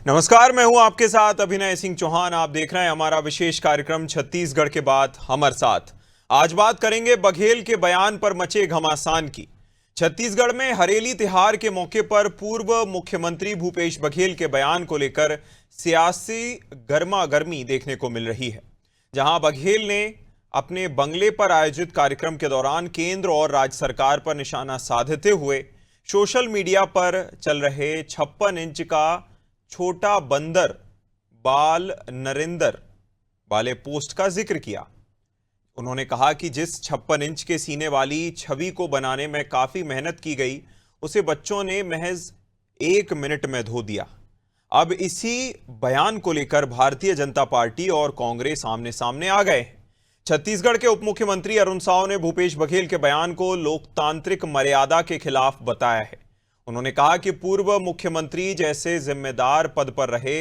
नमस्कार, मैं हूं आपके साथ अभिनय सिंह चौहान। आप देख रहे हैं हमारा विशेष कार्यक्रम छत्तीसगढ़ के बाद हमर साथ। आज बात करेंगे बघेल के बयान पर मचे घमासान की। छत्तीसगढ़ में हरेली तिहार के मौके पर पूर्व मुख्यमंत्री भूपेश बघेल के बयान को लेकर सियासी गर्मागर्मी देखने को मिल रही है। जहां बघेल ने अपने बंगले पर आयोजित कार्यक्रम के दौरान केंद्र और राज्य सरकार पर निशाना साधते हुए सोशल मीडिया पर चल रहे 56 इंच का छोटा बंदर बाल नरेंद्र वाले पोस्ट का जिक्र किया। उन्होंने कहा कि जिस 56 इंच के सीने वाली छवि को बनाने में काफी मेहनत की गई, उसे बच्चों ने महज 1 मिनट में धो दिया। अब इसी बयान को लेकर भारतीय जनता पार्टी और कांग्रेस आमने सामने आ गए हैं। छत्तीसगढ़ के उप मुख्यमंत्री अरुण साव ने भूपेश बघेल के बयान को लोकतांत्रिक मर्यादा के खिलाफ बताया है। उन्होंने कहा कि पूर्व मुख्यमंत्री जैसे जिम्मेदार पद पर रहे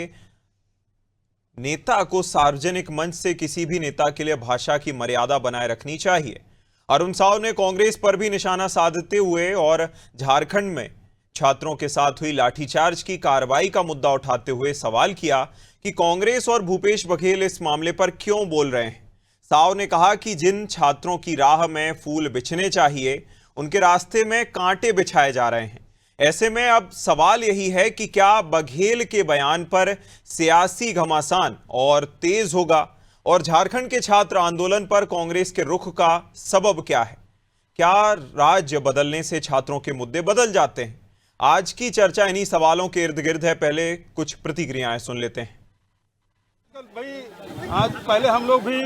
नेता को सार्वजनिक मंच से किसी भी नेता के लिए भाषा की मर्यादा बनाए रखनी चाहिए। अरुण साव ने कांग्रेस पर भी निशाना साधते हुए और झारखंड में छात्रों के साथ हुई लाठीचार्ज की कार्रवाई का मुद्दा उठाते हुए सवाल किया कि कांग्रेस और भूपेश बघेल इस मामले पर क्यों बोल रहे हैं। साव ने कहा कि जिन छात्रों की राह में फूल बिछने चाहिए, उनके रास्ते में कांटे बिछाए जा रहे हैं। ऐसे में अब सवाल यही है कि क्या बघेल के बयान पर सियासी घमासान और तेज होगा, और झारखंड के छात्र आंदोलन पर कांग्रेस के रुख का सबब क्या है? क्या राज्य बदलने से छात्रों के मुद्दे बदल जाते हैं? आज की चर्चा इन्हीं सवालों के इर्द गिर्द है। पहले कुछ प्रतिक्रियाएं सुन लेते हैं। भाई आज पहले हम लोग भी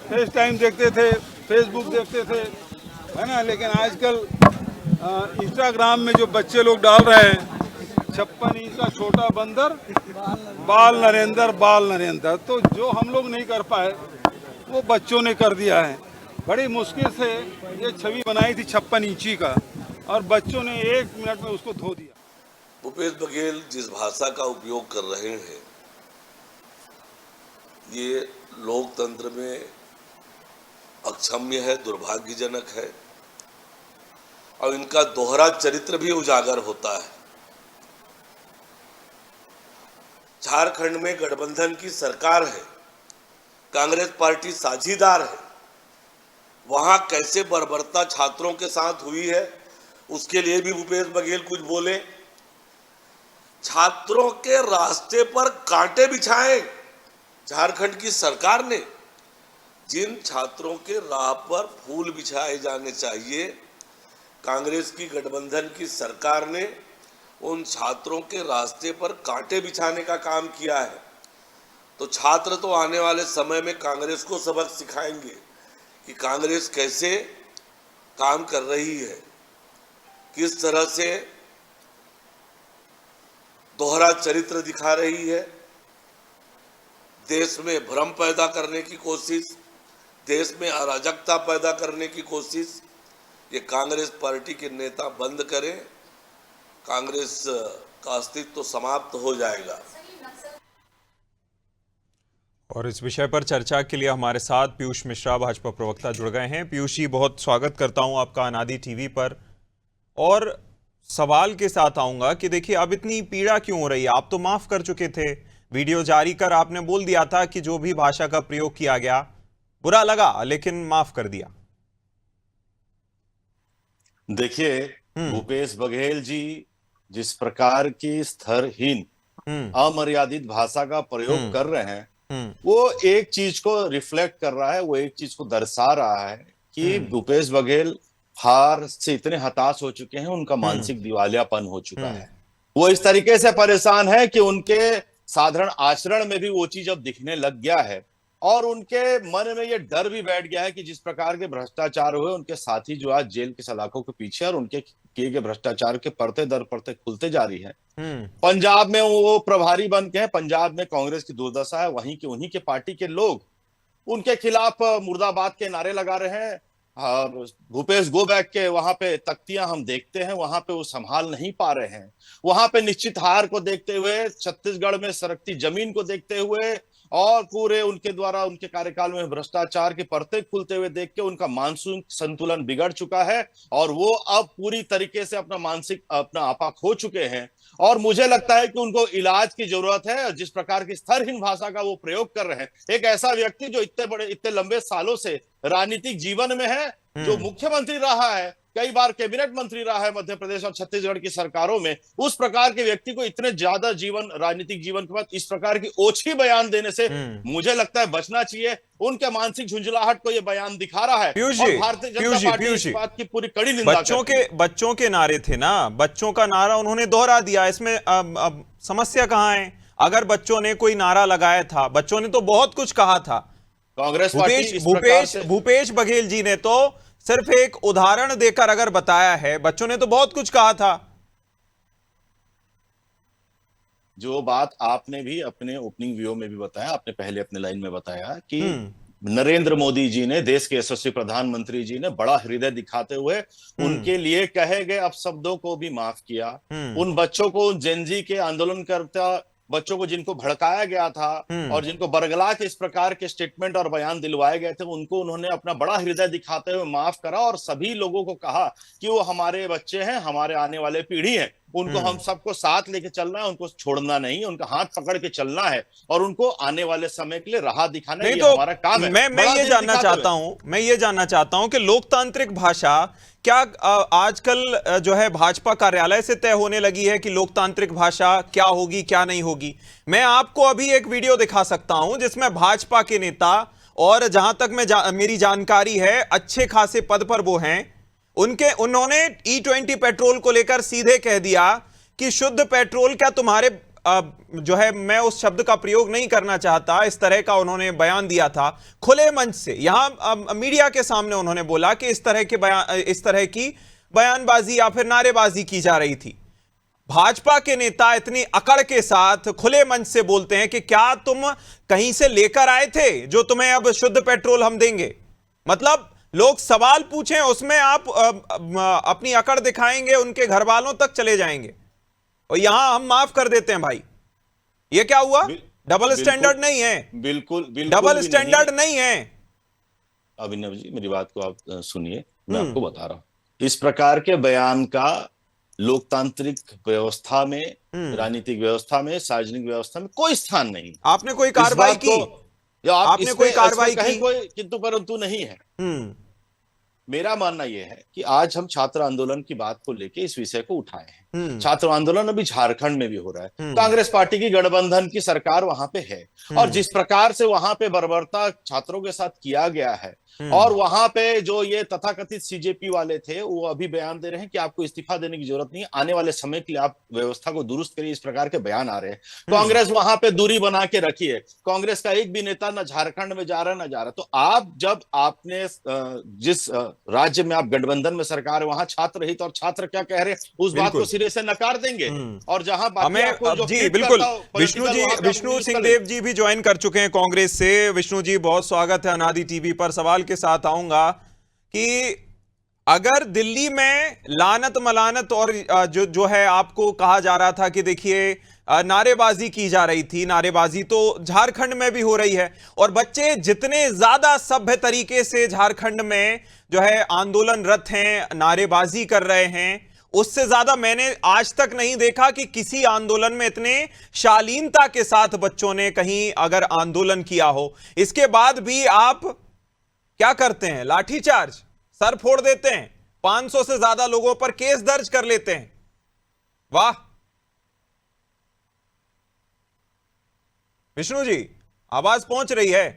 फेस टाइम देखते थे, फेसबुक देखते थे, है ना, लेकिन आजकल इंस्टाग्राम में जो बच्चे लोग डाल रहे हैं 56 इंच का छोटा बंदर बाल नरेंद्र, तो जो हम लोग नहीं कर पाए वो बच्चों ने कर दिया है। बड़ी मुश्किल से ये छवि बनाई थी 56 इंची का, और बच्चों ने 1 मिनट में उसको धो दिया। भूपेश बघेल जिस भाषा का उपयोग कर रहे हैं, ये लोकतंत्र में अक्षम्य है, दुर्भाग्यजनक है, और इनका दोहरा चरित्र भी उजागर होता है। झारखंड में गठबंधन की सरकार है, कांग्रेस पार्टी साझीदार है। वहां कैसे बर्बरता छात्रों के साथ हुई है, उसके लिए भी भूपेश बघेल कुछ बोले। छात्रों के रास्ते पर कांटे बिछाए झारखंड की सरकार ने। जिन छात्रों के राह पर फूल बिछाए जाने चाहिए, कांग्रेस की गठबंधन की सरकार ने उन छात्रों के रास्ते पर कांटे बिछाने का काम किया है। तो छात्र तो आने वाले समय में कांग्रेस को सबक सिखाएंगे कि कांग्रेस कैसे काम कर रही है, किस तरह से दोहरा चरित्र दिखा रही है। देश में भ्रम पैदा करने की कोशिश, देश में अराजकता पैदा करने की कोशिश, ये कांग्रेस पार्टी के नेता बंद करें। कांग्रेस का अस्तित्व तो समाप्त हो जाएगा। और इस विषय पर चर्चा के लिए हमारे साथ पीयूष मिश्रा, भाजपा प्रवक्ता, जुड़ गए हैं। पीयूष जी, बहुत स्वागत करता हूं आपका अनादि टीवी पर। और सवाल के साथ आऊंगा कि देखिए, अब इतनी पीड़ा क्यों हो रही है? आप तो माफ कर चुके थे, वीडियो जारी कर आपने बोल दिया था कि जो भी भाषा का प्रयोग किया गया बुरा लगा, लेकिन माफ कर दिया। देखिए, भूपेश बघेल जी जिस प्रकार की स्तरहीन अमर्यादित भाषा का प्रयोग कर रहे हैं, वो एक चीज को रिफ्लेक्ट कर रहा है, वो एक चीज को दर्शा रहा है कि भूपेश बघेल हार से इतने हताश हो चुके हैं, उनका मानसिक दिवालियापन हो चुका है। वो इस तरीके से परेशान है कि उनके साधारण आचरण में भी वो चीज अब दिखने लग गया है, और उनके मन में ये डर भी बैठ गया है कि जिस प्रकार के भ्रष्टाचार हुए, उनके साथी जो आज जेल की सलाखों के पीछे, और उनके किए गए भ्रष्टाचार के परते दर परते खुलते जा रही है। पंजाब में वो प्रभारी बन के हैं, पंजाब में कांग्रेस की दुर्दशा है, वहीं के उन्हीं के पार्टी के लोग उनके खिलाफ मुर्दाबाद के नारे लगा रहे हैं। भूपेश गो बैक के वहां पे तख्तियां हम देखते हैं, वहां पे वो संभाल नहीं पा रहे हैं। वहां पे निश्चित हार को देखते हुए, छत्तीसगढ़ में सरकती जमीन को देखते हुए, और पूरे उनके द्वारा उनके कार्यकाल में भ्रष्टाचार के परते खुलते हुए देख के उनका मानसिक संतुलन बिगड़ चुका है और वो अब पूरी तरीके से अपना आपा खो चुके हैं। और मुझे लगता है कि उनको इलाज की जरूरत है। जिस प्रकार की स्तरहीन भाषा का वो प्रयोग कर रहे हैं, एक ऐसा व्यक्ति जो इतने लंबे सालों से राजनीतिक जीवन में है, जो मुख्यमंत्री रहा है, कई बार कैबिनेट मंत्री रहा है मध्य प्रदेश और छत्तीसगढ़ की सरकारों में, उस प्रकार के व्यक्ति को इतने ज्यादा राजनीतिक जीवन के बाद इस प्रकार की ओछी बयान देने से मुझे लगता है बचना चाहिए। उनके मानसिक झुंझलाहट को यह बयान दिखा रहा है और भारतीय जनता पार्टी इस बात की पूरी कड़ी निंदा करती है। बच्चों के नारे थे ना, बच्चों का नारा उन्होंने दोहरा दिया। इसमें अब समस्या कहां है? अगर बच्चों ने कोई नारा लगाया था, बच्चों ने तो बहुत कुछ कहा था। कांग्रेस पार्टी भूपेश बघेल जी ने तो सिर्फ एक उदाहरण देकर अगर बताया है, बच्चों ने तो बहुत कुछ कहा था। जो बात आपने भी अपने ओपनिंग वीडियो में भी बताया, आपने पहले अपने लाइन में बताया कि नरेंद्र मोदी जी ने, देश के यशस्वी प्रधानमंत्री जी ने बड़ा हृदय दिखाते हुए उनके लिए कहे गए अपशब्दों को भी माफ किया। उन बच्चों को, जेनजी के आंदोलनकर्ता बच्चों को जिनको भड़काया गया था और जिनको बरगला के इस प्रकार के स्टेटमेंट और बयान दिलवाए गए थे, उनको उन्होंने अपना बड़ा हृदय दिखाते हुए माफ करा और सभी लोगों को कहा कि वो हमारे बच्चे हैं, हमारे आने वाले पीढ़ी है, उनको हम सबको साथ लेके चलना है, उनको छोड़ना नहीं, उनका हाथ पकड़ के चलना है और उनको आने वाले समय के लिए राह दिखाना है। ये हमारा काम है। मैं ये जानना चाहता हूं कि लोकतांत्रिक भाषा क्या आजकल जो है भाजपा कार्यालय से तय होने लगी है कि लोकतांत्रिक भाषा क्या होगी क्या नहीं होगी? मैं आपको अभी एक वीडियो दिखा सकता हूं जिसमें भाजपा के नेता, और जहां तक मेरी जानकारी है अच्छे खासे पद पर वो हैं, उन्होंने E20 पेट्रोल को लेकर सीधे कह दिया कि शुद्ध पेट्रोल क्या तुम्हारे जो है, मैं उस शब्द का प्रयोग नहीं करना चाहता, इस तरह का उन्होंने बयान दिया था खुले मंच से। यहां मीडिया के सामने उन्होंने बोला कि इस तरह की बयानबाजी या फिर नारेबाजी की जा रही थी। भाजपा के नेता इतनी अकड़ के साथ खुले मंच से बोलते हैं कि क्या तुम कहीं से लेकर आए थे जो तुम्हें अब शुद्ध पेट्रोल हम देंगे? मतलब लोग सवाल पूछें उसमें आप अपनी अकड़ दिखाएंगे, उनके घर वालों तक चले जाएंगे और यहां हम माफ कर देते हैं। भाई ये क्या हुआ? डबल स्टैंडर्ड नहीं है, बिल्कुल डबल स्टैंडर्ड नहीं है। अभिनव जी, मेरी बात को आप सुनिए, मैं आपको बता रहा हूं, इस प्रकार के बयान का लोकतांत्रिक व्यवस्था में, राजनीतिक व्यवस्था में, सार्वजनिक व्यवस्था में कोई स्थान नहीं। आपने कोई कार्रवाई की? आपने कोई कार्रवाई की? कोई किंतु परंतु नहीं है। मेरा मानना यह है कि आज हम छात्र आंदोलन की बात को लेकर इस विषय को उठाए हैं। छात्र आंदोलन अभी झारखंड में भी हो रहा है। कांग्रेस पार्टी की गठबंधन की सरकार वहां पे है और जिस प्रकार से वहां पे बर्बरता छात्रों के साथ किया गया है और वहां पे जो ये तथाकथित सीजेपी वाले थे वो अभी बयान दे रहे हैं कि आपको इस्तीफा देने की जरूरत नहीं है, आने वाले समय के लिए आप व्यवस्था को दुरुस्त करिए, इस प्रकार के बयान आ रहे हैं। कांग्रेस वहां पे दूरी बना के रखी है। कांग्रेस का एक भी नेता न झारखंड में जा रहा न जा रहा। तो आप जब आपने जिस राज्य में आप गठबंधन में सरकार है वहां छात्र हित और छात्र क्या कह रहे हैं उस बात को सिरे से नकार देंगे। और जहां जी बिल्कुल, विष्णु सिंहदेव जी भी ज्वाइन कर चुके हैं कांग्रेस से। विष्णु जी बहुत स्वागत है अनादि टीवी पर। सवाल के साथ आऊंगा कि अगर दिल्ली में लानत मलानत और जो है आपको कहा जा रहा था कि देखिए नारेबाजी की जा रही थी, नारेबाजी तो झारखंड में भी हो रही है और बच्चे जितने ज्यादा सभ्य तरीके से झारखंड में जो है आंदोलनरत हैं, नारेबाजी कर रहे हैं, उससे ज्यादा मैंने आज तक नहीं देखा कि किसी आंदोलन में इतने शालीनता के साथ बच्चों ने कहीं अगर आंदोलन किया हो। इसके बाद भी आप क्या करते हैं? लाठीचार्ज, सर फोड़ देते हैं, 500 से ज्यादा लोगों पर केस दर्ज कर लेते हैं। वाह विष्णु जी, आवाज पहुंच रही है?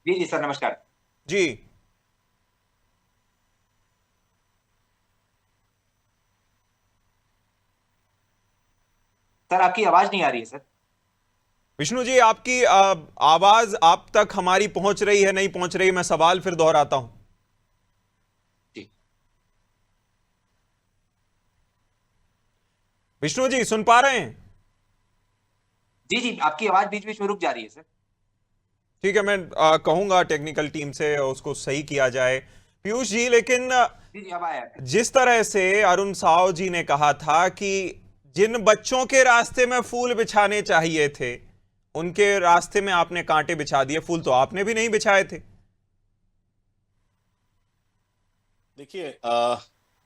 जी सर, नमस्कार जी। सर, आपकी आवाज नहीं आ रही है सर। विष्णु जी, आपकी आवाज आप तक हमारी पहुंच रही है, नहीं पहुंच रही? मैं सवाल फिर दोहराता हूं। जी विष्णु जी सुन पा रहे हैं? जी जी, आपकी आवाज बीच बीच में रुक जा रही है सर। ठीक है, मैं कहूंगा टेक्निकल टीम से उसको सही किया जाए। पीयूष जी, लेकिन जी अब आया। जिस तरह से अरुण साव जी ने कहा था कि जिन बच्चों के रास्ते में फूल बिछाने चाहिए थे उनके रास्ते में आपने कांटे बिछा दिए? फूल तो आपने भी नहीं बिछाए थे। देखिए,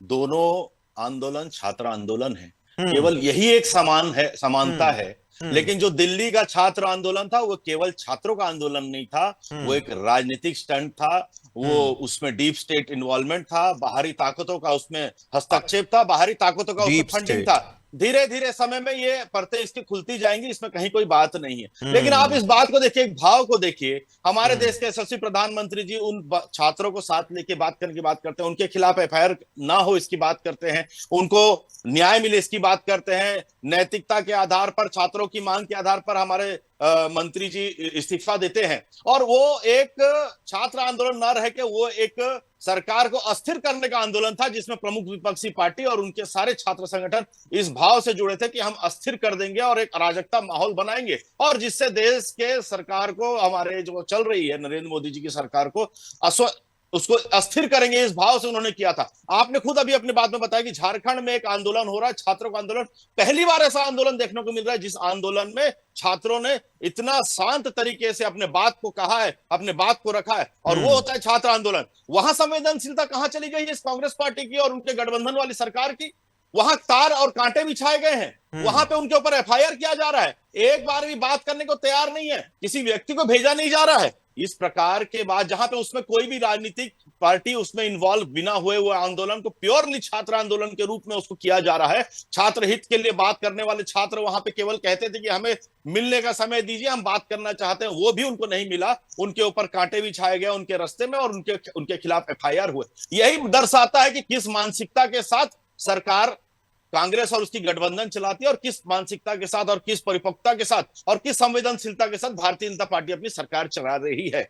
दोनों आंदोलन छात्र आंदोलन है, केवल यही एक समानता है। लेकिन जो दिल्ली का छात्र आंदोलन था वो केवल छात्रों का आंदोलन नहीं था, वो एक राजनीतिक स्टंट था। वो उसमें डीप स्टेट इन्वॉल्वमेंट था, बाहरी ताकतों का उसमें हस्तक्षेप था, बाहरी ताकतों का उसमें डीप फंडिंग स्टेट। था। धीरे धीरे समय में ये परतें इसकी खुलती जाएंगी, इसमें कहीं कोई बात नहीं है। लेकिन आप इस बात को देखिए, एक भाव को देखिए। हमारे देश के यशस्वी प्रधानमंत्री जी उन छात्रों को साथ लेके बात करने की बात करते हैं, उनके खिलाफ एफआईआर ना हो इसकी बात करते हैं, उनको न्याय मिले इसकी बात करते हैं। नैतिकता के आधार पर, छात्रों की मांग के आधार पर हमारे मंत्री जी इस्तीफा देते हैं। और वो एक छात्र आंदोलन न रह के वो एक सरकार को अस्थिर करने का आंदोलन था, जिसमें प्रमुख विपक्षी पार्टी और उनके सारे छात्र संगठन इस भाव से जुड़े थे कि हम अस्थिर कर देंगे और एक अराजकता माहौल बनाएंगे, और जिससे देश के सरकार को, हमारे जो चल रही है नरेंद्र मोदी जी की सरकार को, उसको अस्थिर करेंगे, इस भाव से उन्होंने किया था। आपने खुद अभी अपनी बात में बताया कि झारखंड में एक आंदोलन हो रहा है, छात्रों का आंदोलन। पहली बार ऐसा आंदोलन देखने को मिल रहा है जिस आंदोलन में छात्रों ने इतना शांत तरीके से अपने बात को कहा है, अपने बात को रखा है, और वो होता है छात्र आंदोलन। वहां संवेदनशीलता कहां चली गई है इस कांग्रेस पार्टी की और उनके गठबंधन वाली सरकार की? वहां तार और कांटे बिछाए गए हैं, वहां पे उनके ऊपर एफआईआर किया जा रहा है, एक बार भी बात करने को तैयार नहीं है, किसी व्यक्ति को भेजा नहीं जा रहा है। इस प्रकार के बाद, जहां पे उसमें कोई भी राजनीतिक पार्टी उसमें इन्वॉल्व बिना हुए वो आंदोलन को प्योरली छात्र आंदोलन के रूप में उसको किया जा रहा है। छात्र हित के लिए बात करने वाले छात्र वहां पे केवल कहते थे कि हमें मिलने का समय दीजिए, हम बात करना चाहते हैं, वो भी उनको नहीं मिला। उनके ऊपर कांटे बिछाए गए उनके रास्ते में, और उनके खिलाफ एफआईआर हुए। यही दर्शाता है कि किस मानसिकता के साथ सरकार कांग्रेस और उसकी गठबंधन चलाती है, और किस मानसिकता के साथ और किस परिपक्वता के साथ और किस संवेदनशीलता के साथ भारतीय जनता पार्टी अपनी सरकार चला रही है।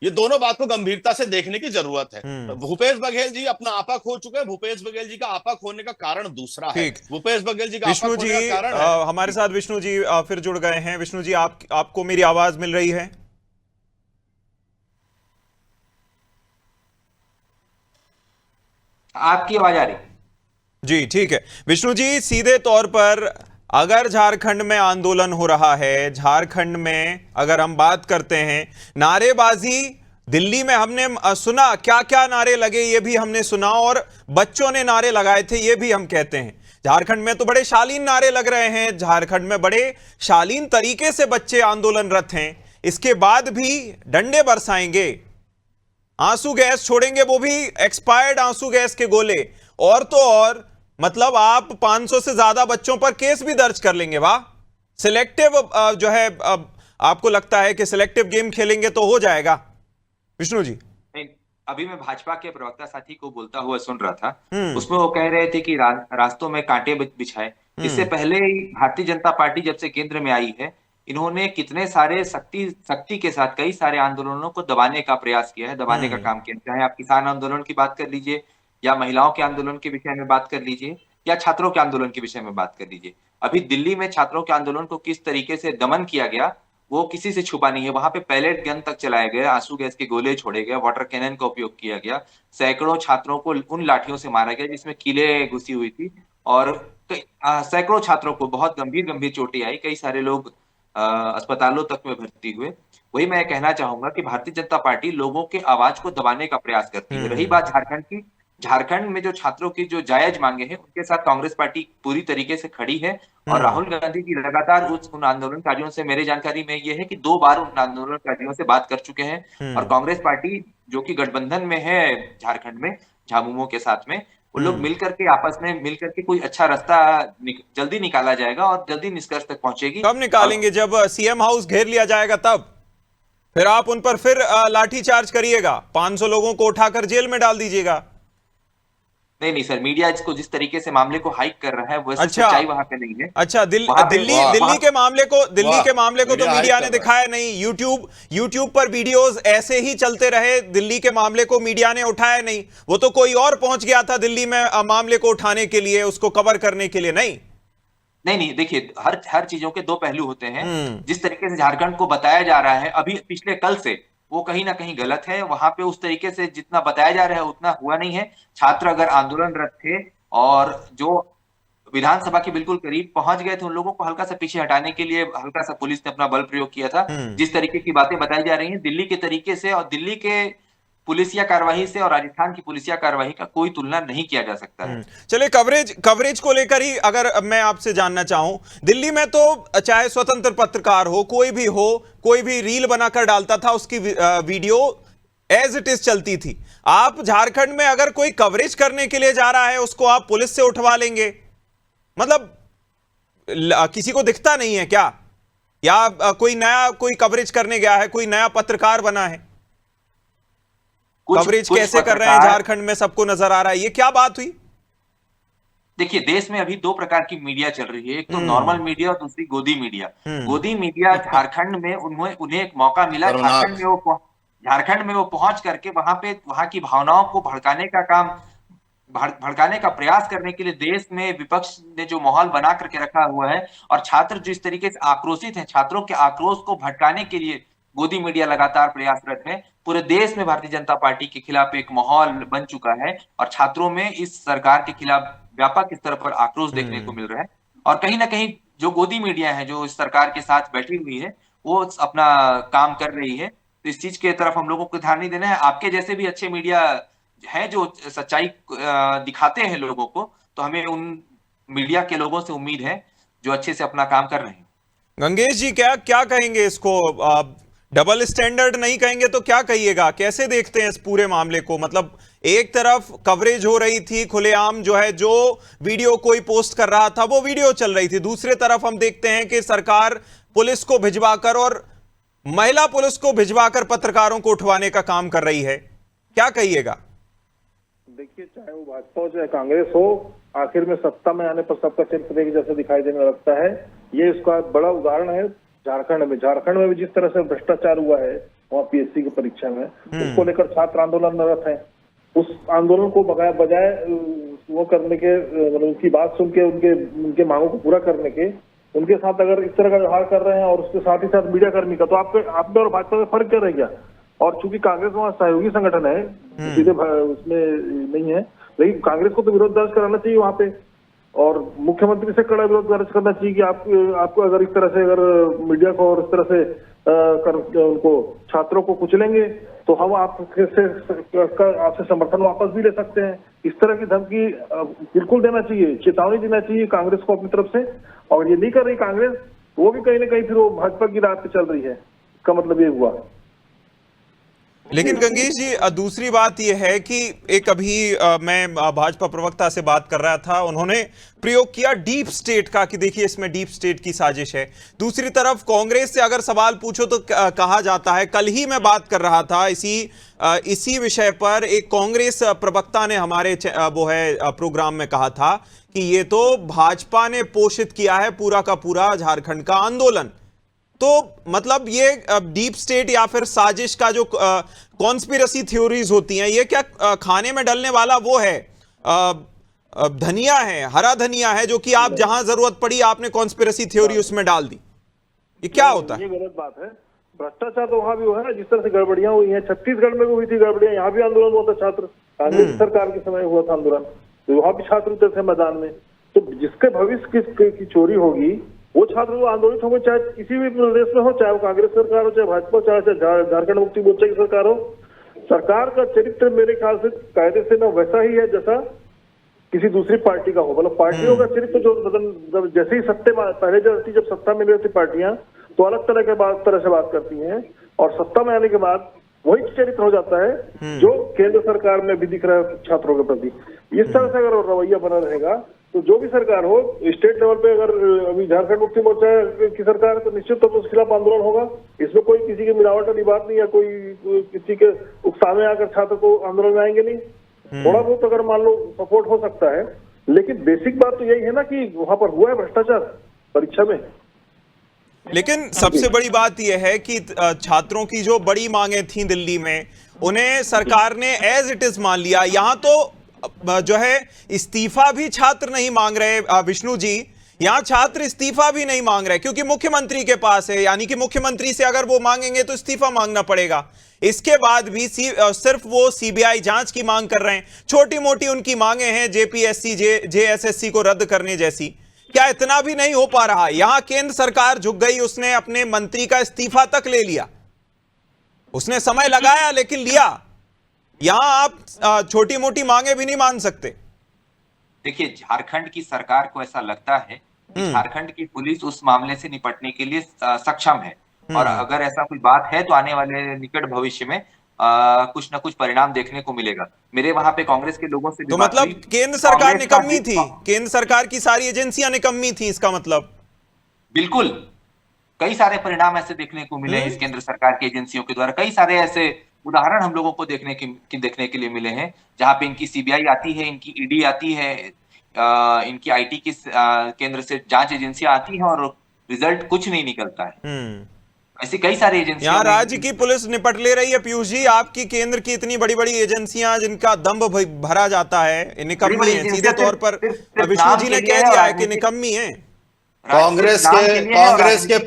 ये दोनों बात को गंभीरता से देखने की जरूरत है। भूपेश बघेल जी अपना आपा खो चुके हैं। भूपेश बघेल जी का आपा खोने का कारण दूसरा है। भूपेश बघेल जी का आपा खोने का कारण है। हमारे साथ विष्णु जी फिर जुड़ गए हैं। विष्णु जी, आपको मेरी आवाज मिल रही है? आपकी आवाज आ रही? जी ठीक है। विष्णु जी, सीधे तौर पर अगर झारखंड में आंदोलन हो रहा है, झारखंड में अगर हम बात करते हैं, नारेबाजी दिल्ली में हमने सुना, क्या क्या नारे लगे ये भी हमने सुना, और बच्चों ने नारे लगाए थे ये भी हम कहते हैं। झारखंड में तो बड़े शालीन नारे लग रहे हैं, झारखंड में बड़े शालीन तरीके से बच्चे आंदोलनरत हैं। इसके बाद भी डंडे बरसाएंगे, आंसू गैस छोड़ेंगे, वो भी एक्सपायर्ड आंसू गैस के गोले। और तो और मतलब आप 500 से ज्यादा बच्चों पर केस भी दर्ज कर लेंगे। वाह, सिलेक्टिव जो है, आपको लगता है कि सिलेक्टिव गेम खेलेंगे तो हो जाएगा? विष्णु जी, अभी मैं भाजपा के प्रवक्ता साथी को बोलता हुआ सुन रहा था, उसमें वो कह रहे थे कि रास्तों में कांटे बिछाए। इससे पहले भारतीय जनता पार्टी जब से केंद्र में आई है, इन्होंने कितने सारे सख्ती के साथ कई सारे आंदोलनों को दबाने का प्रयास किया है, दबाने का काम किया। चाहे आप किसान आंदोलन की बात कर लीजिए, या महिलाओं के आंदोलन के विषय में बात कर लीजिए, या छात्रों के आंदोलन के विषय में बात कर लीजिए। अभी दिल्ली में छात्रों के आंदोलन को किस तरीके से दमन किया गया, वो किसी से छुपा नहीं है। वहां पे पैलेट गन तक चलाए गए, आंसू गैस के गोले छोड़े गए, वाटर कैनन का उपयोग किया गया, सैकड़ों छात्रों को उन लाठियों से मारा गया जिसमें कीलें घुसी हुई थी, और सैकड़ों छात्रों को बहुत गंभीर चोटें आई। कई सारे लोग अस्पतालों तक में भर्ती हुए। वही मैं कहना चाहूंगा कि भारतीय जनता पार्टी लोगों के आवाज को दबाने का प्रयास करती है। रही बात झारखंड की, झारखंड में जो छात्रों की जो जायज मांगे हैं, उनके साथ कांग्रेस पार्टी पूरी तरीके से खड़ी है। और राहुल गांधी जी लगातार उन आंदोलनकारियों से, मेरे जानकारी में ये है कि 2 बार उन आंदोलनकारियों से बात कर चुके हैं। और कांग्रेस पार्टी जो कि गठबंधन में है झारखंड में झामुमो के साथ में, वो लोग मिलकर के आपस में मिलकर के कोई अच्छा रास्ता जल्दी निकाला जाएगा और जल्दी निष्कर्ष तक पहुंचेगी। कब निकालेंगे? जब सीएम हाउस घेर लिया जाएगा तब? फिर आप उन पर फिर लाठीचार्ज करिएगा, 500 लोगों को उठाकर जेल में डाल दीजिएगा? नहीं सर, मीडिया इसको जिस तरीके से मामले को हाइक कर रहा है वो सच्चाई वहां पे नहीं है। अच्छा, दिल्ली के मामले को तो मीडिया ने दिखाया नहीं। यूट्यूब पर वीडियोस ऐसे ही चलते रहे, दिल्ली के मामले को मीडिया ने उठाया नहीं। वो तो कोई और पहुंच गया था दिल्ली में मामले को उठाने के लिए, उसको कवर करने के लिए। नहीं, देखिए, हर चीजों के 2 पहलू होते हैं। जिस तरीके से झारखंड को बताया जा रहा है अभी पिछले कल से, वो कहीं ना कहीं गलत है। वहां पे उस तरीके से जितना बताया जा रहा है उतना हुआ नहीं है। छात्र अगर आंदोलनरत थे, और जो विधानसभा के बिल्कुल करीब पहुंच गए थे, उन लोगों को हल्का सा पीछे हटाने के लिए हल्का सा पुलिस ने अपना बल प्रयोग किया था। जिस तरीके की बातें बताई जा रही हैं दिल्ली के तरीके से और दिल्ली के पुलिसिया कार्रवाई से और राजस्थान की पुलिसिया कार्रवाई का कोई तुलना नहीं किया जा सकता है। चलिए, कवरेज को लेकर ही अगर मैं आपसे जानना चाहूं, दिल्ली में तो चाहे स्वतंत्र पत्रकार हो, कोई भी रील बनाकर डालता था, उसकी वीडियो एज इट इज चलती थी। आप झारखंड में अगर कोई कवरेज करने के लिए जा रहा है, उसको आप पुलिस से उठवा लेंगे? मतलब किसी को दिखता नहीं है क्या? या कोई कवरेज करने गया है, कोई नया पत्रकार बना है, कवरेज कैसे कर रहे हैं झारखंड में, सबको नजर आ रहा है, ये क्या बात हुई? देखिए, देश में अभी दो प्रकार की मीडिया चल रही है, एक तो नॉर्मल मीडिया और दूसरी गोदी मीडिया। गोदी मीडिया झारखंड में उन्हें एक मौका मिला, झारखंड में वो पहुंच करके वहां की भावनाओं को भड़काने का प्रयास करने के लिए देश में विपक्ष ने जो माहौल बना करके रखा हुआ है और छात्र जिस तरीके से आक्रोशित हैं, छात्रों के आक्रोश को भड़काने के लिए गोदी मीडिया लगातार प्रयासरत है। पूरे देश में भारतीय जनता पार्टी के खिलाफ एक माहौल बन चुका है और छात्रों में इस सरकार के खिलाफ व्यापक स्तर पर आक्रोश देखने को मिल रहा है। और कहीं ना कहीं जो गोदी मीडिया है, जो इस सरकार के साथ बैठी हुई है, वो अपना काम कर रही है। तो इस चीज के तरफ हम लोगों को ध्यान नहीं देना है। आपके जैसे भी अच्छे मीडिया है जो सच्चाई दिखाते हैं लोगों को, तो हमें उन मीडिया के लोगों से उम्मीद है जो अच्छे से अपना काम कर रहे हैं। गंगेश जी, क्या कहेंगे इसको? डबल स्टैंडर्ड नहीं कहेंगे तो क्या कहिएगा? कैसे देखते हैं इस पूरे मामले को? मतलब एक तरफ कवरेज हो रही थी खुलेआम, जो वीडियो कोई पोस्ट कर रहा था वो वीडियो चल रही थी, दूसरे तरफ हम देखते हैं कि सरकार पुलिस को भिजवाकर और महिला पुलिस को भिजवाकर पत्रकारों को उठवाने का काम कर रही है। क्या कहिएगा? देखिए, चाहे वो भाजपा हो चाहे कांग्रेस हो, आखिर में सत्ता में आने पर सबका चरित्र एक जैसा दिखाई देने लगता है। ये इसका बड़ा उदाहरण है झारखंड में भी जिस तरह से भ्रष्टाचार हुआ है वहाँ पीएससी की परीक्षा में, उसको लेकर छात्र आंदोलन में रत है। उस आंदोलन को बजाय वो करने के, मतलब उनकी बात सुन के उनके मांगों को पूरा करने के, उनके साथ अगर इस तरह का व्यवहार कर रहे हैं और उसके साथ ही साथ मीडिया कर्मी का, तो आप में और भाजपा में फर्क क्या रह गया? और चूंकि कांग्रेस वहाँ सहयोगी संगठन है, सीधे उसमें नहीं है, लेकिन कांग्रेस को तो विरोध दर्ज कराना चाहिए वहाँ पे और मुख्यमंत्री से कड़ा विरोध दर्ज करना चाहिए कि आपको अगर इस तरह से अगर मीडिया को और इस तरह से उनको छात्रों को कुचलेंगे तो हम आपसे समर्थन वापस भी ले सकते हैं। इस तरह की धमकी बिल्कुल देना चाहिए, चेतावनी देना चाहिए कांग्रेस को अपनी तरफ से। और ये नहीं कर रही कांग्रेस, वो भी कहीं ना कहीं फिर वो भाजपा की राह पे चल रही है। इसका मतलब ये हुआ। लेकिन गंगेश जी, दूसरी बात यह है कि एक अभी मैं भाजपा प्रवक्ता से बात कर रहा था, उन्होंने प्रयोग किया डीप स्टेट का कि देखिए इसमें डीप स्टेट की साजिश है। दूसरी तरफ कांग्रेस से अगर सवाल पूछो तो कहा जाता है, कल ही मैं बात कर रहा था इसी विषय पर, एक कांग्रेस प्रवक्ता ने हमारे प्रोग्राम में कहा था कि ये तो भाजपा ने पोषित किया है पूरा का पूरा झारखंड का आंदोलन। तो मतलब ये डीप स्टेट या फिर साजिश का जो कॉन्स्पिरेसी थ्योरीज होती हैं, ये क्या खाने में डलने वाला वो है धनिया है, हरा धनिया है, जो कि आप जहां जरूरत पड़ी आपने कॉन्स्पिरेसी थ्योरी उसमें डाल दी? ये क्या होता है? ये गलत बात है। भ्रष्टाचार तो वहां भी हुआ है, जिस तरह से गड़बड़ियां हुई हैं छत्तीसगढ़ में भी हुई थी गड़बड़ियां, यहाँ भी आंदोलन हुआ था, छात्र कांग्रेस सरकार के समय हुआ था आंदोलन, तो वहां भी छात्र उतरे थे मैदान में। तो जिसके भविष्य की चोरी होगी वो छात्र आंदोलित होंगे, चाहे किसी भी प्रदेश में हो, चाहे वो कांग्रेस सरकार हो, चाहे भाजपा, चाहे झारखंड मुक्ति मोर्चा की सरकार हो। सरकार का चरित्र मेरे ख्याल से कायदे से ना वैसा ही है जैसा किसी दूसरी पार्टी का हो। मतलब पार्टियों का चरित्र जो जैसे ही पहले जब सत्ता में रहती पार्टियां तो अलग तरह से बात करती हैं, और सत्ता में आने के बाद वही चरित्र हो जाता है जो केंद्र सरकार में भी दिख रहा है छात्रों के प्रति। इस तरह से अगर रवैया बना रहेगा तो जो भी सरकार हो, स्टेट लेवल पे अगर अभी झारखंड मुक्ति मोर्चा की सरकार है तो निश्चित तौर पर उसके खिलाफ आंदोलन होगा। इसमें कोई किसी की मिलावट वाली बात नहीं है, कोई किसी के उकसावे आकर छात्र को आंदोलन में आएंगे नहीं। थोड़ा बहुत अगर मान लो सपोर्ट हो सकता है, लेकिन बेसिक बात तो यही है ना कि वहां पर हुआ है भ्रष्टाचार परीक्षा में। लेकिन सबसे बड़ी बात यह है कि छात्रों की जो बड़ी मांगे थी दिल्ली में, उन्हें सरकार ने एज इट इज मान लिया। यहां तो जो है इस्तीफा भी छात्र नहीं मांग रहे विष्णु जी, यहां छात्र इस्तीफा भी नहीं मांग रहे क्योंकि मुख्यमंत्री के पास है, यानी कि मुख्यमंत्री से अगर वो मांगेंगे तो इस्तीफा मांगना पड़ेगा। इसके बाद भी सिर्फ वो सीबीआई जांच की मांग कर रहे हैं। छोटी मोटी उनकी मांगे हैं जेपीएससी जेएसएससी को रद्द करने जैसी। क्या इतना भी नहीं हो पा रहा? यहां केंद्र सरकार झुक गई, उसने अपने मंत्री का इस्तीफा तक ले लिया। उसने समय लगाया लेकिन लिया। यहां आप छोटी मोटी मांगे भी नहीं मान सकते। देखिए, झारखंड की सरकार को ऐसा लगता है कि झारखंड की पुलिस उस मामले से निपटने के लिए सक्षम है, और अगर ऐसा कोई बात है तो आने वाले निकट भविष्य में कुछ ना कुछ परिणाम देखने को मिलेगा। मेरे वहां पे कांग्रेस के लोगों से भी तो बात मतलब हुई। केंद्र सरकार कांग्रेस का निकम्मी थी, केंद्र सरकार की सारी एजेंसियां निकम्मी थी, इसका मतलब? बिल्कुल, कई सारे परिणाम ऐसे देखने को मिले हैं इस केंद्र सरकार की एजेंसियों के द्वारा। कई सारे ऐसे उदाहरण हम लोगों को देखने के लिए मिले हैं, जहां पे इनकी सीबीआई आती है, इनकी ईडी आती है, इनकी आईटी की केंद्र से जांच एजेंसियां आती हैं, और रिजल्ट कुछ नहीं निकलता है। ऐसी कई सारी एजेंसियां यहाँ राज्य की पुलिस निपट ले रही है। पीयूष जी, आपकी केंद्र की इतनी बड़ी बड़ी एजेंसियां जिनका दंभ भरा जाता है, निकम्मी है सीधे तौर पर। विष्णु जी ने कह दिया है कि निकम्मी है। कांग्रेस के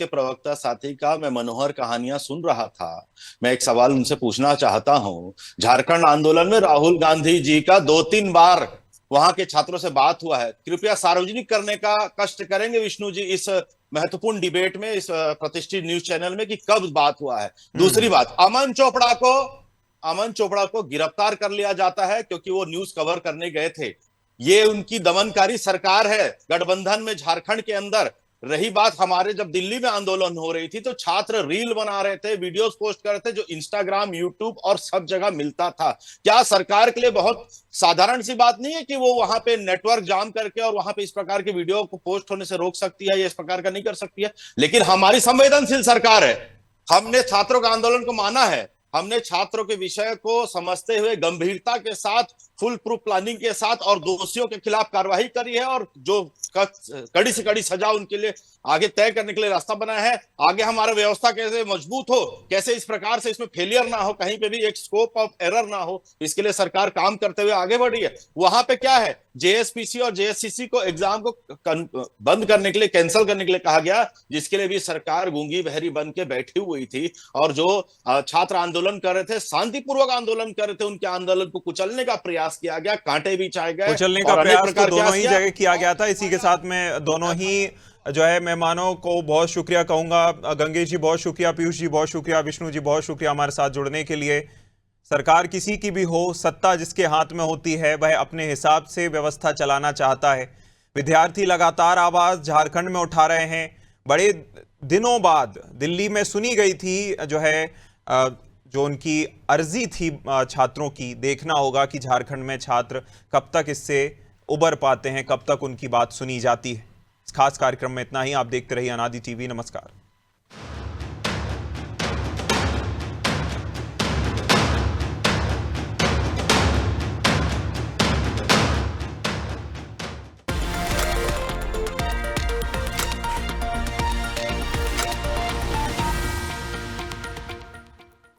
प्रवक्ता साथी का मैं मनोहर कहानियां सुन रहा था। मैं एक सवाल उनसे पूछना चाहता हूं। झारखंड आंदोलन में राहुल गांधी जी का 2-3 बार वहां के छात्रों से बात हुआ है। कृपया सार्वजनिक करने का कष्ट करेंगे विष्णु जी इस महत्वपूर्ण डिबेट में, इस प्रतिष्ठित न्यूज चैनल में, कि कब बात हुआ है। दूसरी बात, अमन चोपड़ा को गिरफ्तार कर लिया जाता है क्योंकि वो न्यूज कवर करने गए थे। ये उनकी दमनकारी सरकार है गठबंधन में झारखंड के अंदर। रही बात हमारे जब दिल्ली में आंदोलन हो रही थी तो छात्र रील बना रहे थे, वीडियोस पोस्ट कर रहे थे, जो इंस्टाग्राम, यूट्यूब और सब जगह मिलता था। क्या सरकार के लिए बहुत साधारण सी बात नहीं है कि वो वहां पे नेटवर्क जाम करके और वहां पे इस प्रकार के वीडियो को पोस्ट होने से रोक सकती है, या इस प्रकार का नहीं कर सकती है? लेकिन हमारी संवेदनशील सरकार है। हमने छात्रों का आंदोलन को माना है, हमने छात्रों के विषय को समझते हुए गंभीरता के साथ, फुल प्रूफ प्लानिंग के साथ और दोषियों के खिलाफ कार्रवाई करी है, और जो कड़ी से कड़ी सजा उनके लिए आगे तय करने के लिए रास्ता बनाया है। आगे हमारा व्यवस्था कैसे मजबूत हो, कैसे इस प्रकार से इसमें फेलियर ना हो, कहीं पे भी एक स्कोप ऑफ एरर ना हो, इसके लिए सरकार काम करते हुए आगे बढ़ी है। वहां पे क्या है, जेएसपीसी और जेएससीसी को एग्जाम को बंद करने के लिए, कैंसिल करने के लिए कहा गया, जिसके लिए भी सरकार गूंगी बहरी बन के बैठी हुई थी। और जो छात्र आंदोलन कर रहे थे, शांतिपूर्वक आंदोलन कर रहे थे, उनके आंदोलन को कुचलने का प्रयास किया गया, कांटे बिछाए गए, कुचलने का प्रयास तो दोनों ही जगह किया गया था। इसी के साथ में दोनों ही जो है मेहमानों को बहुत शुक्रिया कहूंगा। गंगेश जी बहुत शुक्रिया, पीयूष जी बहुत शुक्रिया, विष्णु जी बहुत शुक्रिया हमारे साथ जुड़ने के लिए। सरकार किसी की भी हो, सत्ता जिसके हाथ में होती है वह अपने हिसाब से व्यवस्था चलाना चाहता है। विद्यार्थी लगातार आवाज झारखंड में उठा रहे हैं। बड़े दिनों बाद दिल्ली में सुनी गई थी जो उनकी अर्जी थी छात्रों की। देखना होगा कि झारखंड में छात्र कब तक इससे उबर पाते हैं, कब तक उनकी बात सुनी जाती है। इस खास कार्यक्रम में इतना ही। आप देखते रहिए अनादि टीवी। नमस्कार।